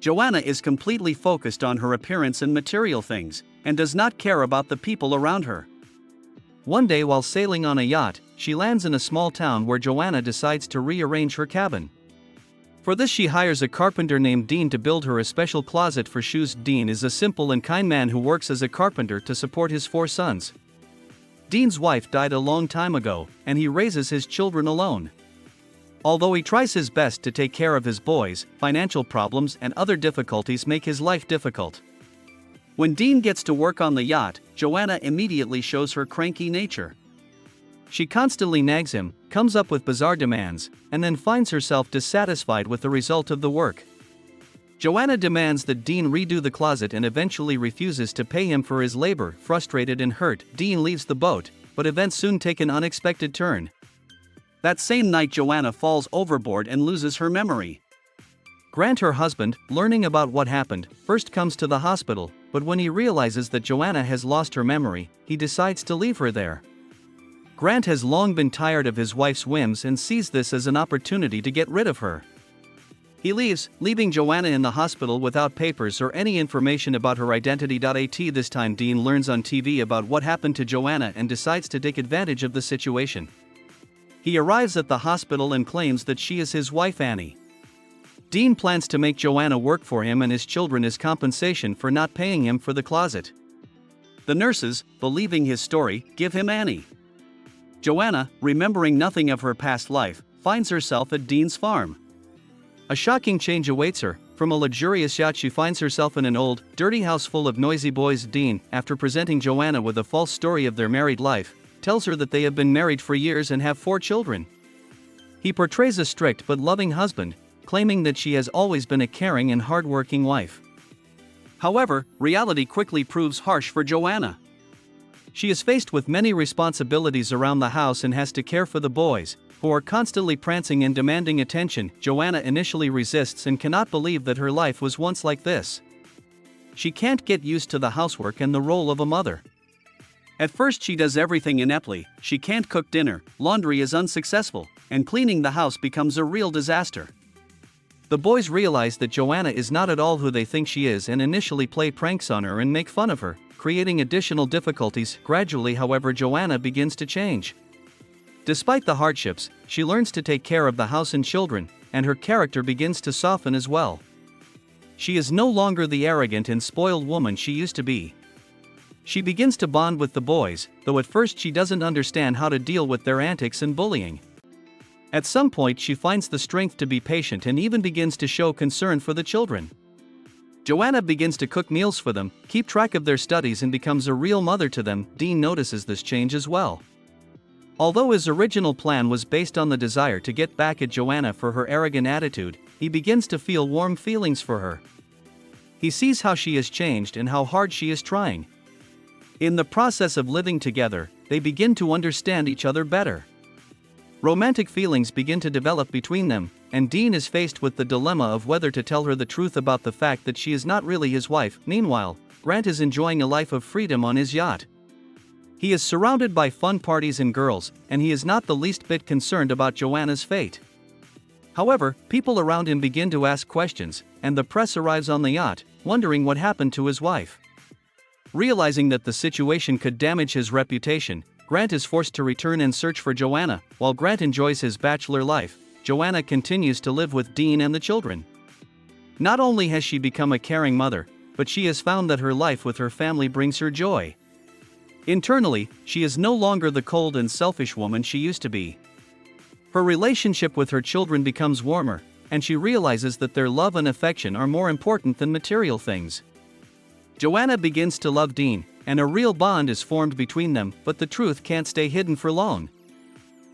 Joanna is completely focused on her appearance and material things, and does not care about the people around her. One day while sailing on a yacht, she lands in a small town where Joanna decides to rearrange her cabin. For this she hires a carpenter named Dean to build her a special closet for shoes. Dean is a simple and kind man who works as a carpenter to support his 4 sons. Dean's wife died a long time ago, and he raises his children alone. Although he tries his best to take care of his boys, financial problems and other difficulties make his life difficult. When Dean gets to work on the yacht, Joanna immediately shows her cranky nature. She constantly nags him, comes up with bizarre demands, and then finds herself dissatisfied with the result of the work. Joanna demands that Dean redo the closet and eventually refuses to pay him for his labor. Frustrated and hurt, Dean leaves the boat, but events soon take an unexpected turn. That same night Joanna falls overboard and loses her memory. Grant, her husband, learning about what happened, first comes to the hospital, but when he realizes that Joanna has lost her memory, he decides to leave her there. Grant has long been tired of his wife's whims and sees this as an opportunity to get rid of her. He leaves, leaving Joanna in the hospital without papers or any information about her identity. This time Dean learns on TV about what happened to Joanna and decides to take advantage of the situation. He arrives at the hospital and claims that she is his wife Annie. Dean plans to make Joanna work for him and his children as compensation for not paying him for the closet. The nurses, believing his story, give him Annie. Joanna, remembering nothing of her past life, finds herself at Dean's farm. A shocking change awaits her. From a luxurious yacht she finds herself in an old, dirty house full of noisy boys. Dean, after presenting Joanna with a false story of their married life, tells her that they have been married for years and have 4 children. He portrays a strict but loving husband, claiming that she has always been a caring and hardworking wife. However, reality quickly proves harsh for Joanna. She is faced with many responsibilities around the house and has to care for the boys, who are constantly prancing and demanding attention. Joanna initially resists and cannot believe that her life was once like this. She can't get used to the housework and the role of a mother. At first she does everything ineptly. She can't cook dinner, laundry is unsuccessful, and cleaning the house becomes a real disaster. The boys realize that Joanna is not at all who they think she is and initially play pranks on her and make fun of her, creating additional difficulties. Gradually, however, Joanna begins to change. Despite the hardships, she learns to take care of the house and children, and her character begins to soften as well. She is no longer the arrogant and spoiled woman she used to be. She begins to bond with the boys, though at first she doesn't understand how to deal with their antics and bullying. At some point she finds the strength to be patient and even begins to show concern for the children. Joanna begins to cook meals for them, keep track of their studies and becomes a real mother to them. Dean notices this change as well. Although his original plan was based on the desire to get back at Joanna for her arrogant attitude, he begins to feel warm feelings for her. He sees how she has changed and how hard she is trying. In the process of living together, they begin to understand each other better. Romantic feelings begin to develop between them, and Dean is faced with the dilemma of whether to tell her the truth about the fact that she is not really his wife. Meanwhile, Grant is enjoying a life of freedom on his yacht. He is surrounded by fun parties and girls, and he is not the least bit concerned about Joanna's fate. However, people around him begin to ask questions, and the press arrives on the yacht, wondering what happened to his wife. Realizing that the situation could damage his reputation, Grant is forced to return and search for Joanna. While Grant enjoys his bachelor life, Joanna continues to live with Dean and the children. Not only has she become a caring mother, but she has found that her life with her family brings her joy. Internally, she is no longer the cold and selfish woman she used to be. Her relationship with her children becomes warmer, and she realizes that their love and affection are more important than material things. Joanna begins to love Dean, and a real bond is formed between them, but the truth can't stay hidden for long.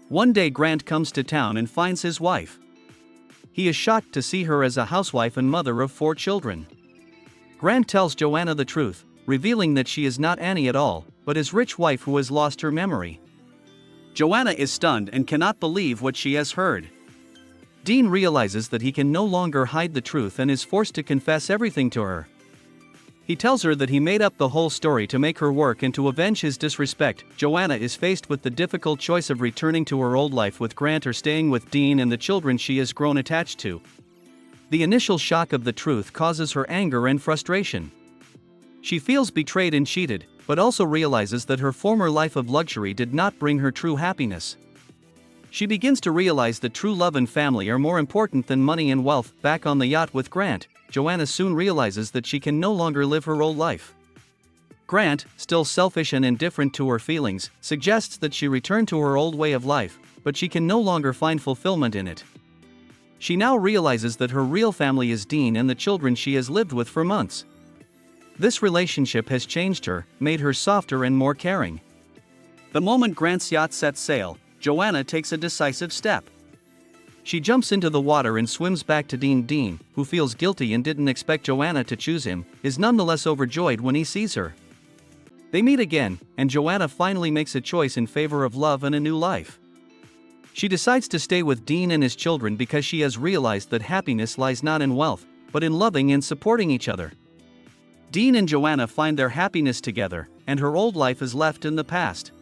One day Grant comes to town and finds his wife. He is shocked to see her as a housewife and mother of 4 children. Grant tells Joanna the truth, revealing that she is not Annie at all, but his rich wife who has lost her memory. Joanna is stunned and cannot believe what she has heard. Dean realizes that he can no longer hide the truth and is forced to confess everything to her. He tells her that he made up the whole story to make her work and to avenge his disrespect. Joanna is faced with the difficult choice of returning to her old life with Grant or staying with Dean and the children she has grown attached to. The initial shock of the truth causes her anger and frustration. She feels betrayed and cheated, but also realizes that her former life of luxury did not bring her true happiness. She begins to realize that true love and family are more important than money and wealth. Back on the yacht with Grant, Joanna soon realizes that she can no longer live her old life. Grant, still selfish and indifferent to her feelings, suggests that she return to her old way of life, but she can no longer find fulfillment in it. She now realizes that her real family is Dean and the children she has lived with for months. This relationship has changed her, made her softer and more caring. The moment Grant's yacht sets sail, Joanna takes a decisive step. She jumps into the water and swims back to Dean. Dean, who feels guilty and didn't expect Joanna to choose him, is nonetheless overjoyed when he sees her. They meet again, and Joanna finally makes a choice in favor of love and a new life. She decides to stay with Dean and his children because she has realized that happiness lies not in wealth, but in loving and supporting each other. Dean and Joanna find their happiness together, and her old life is left in the past.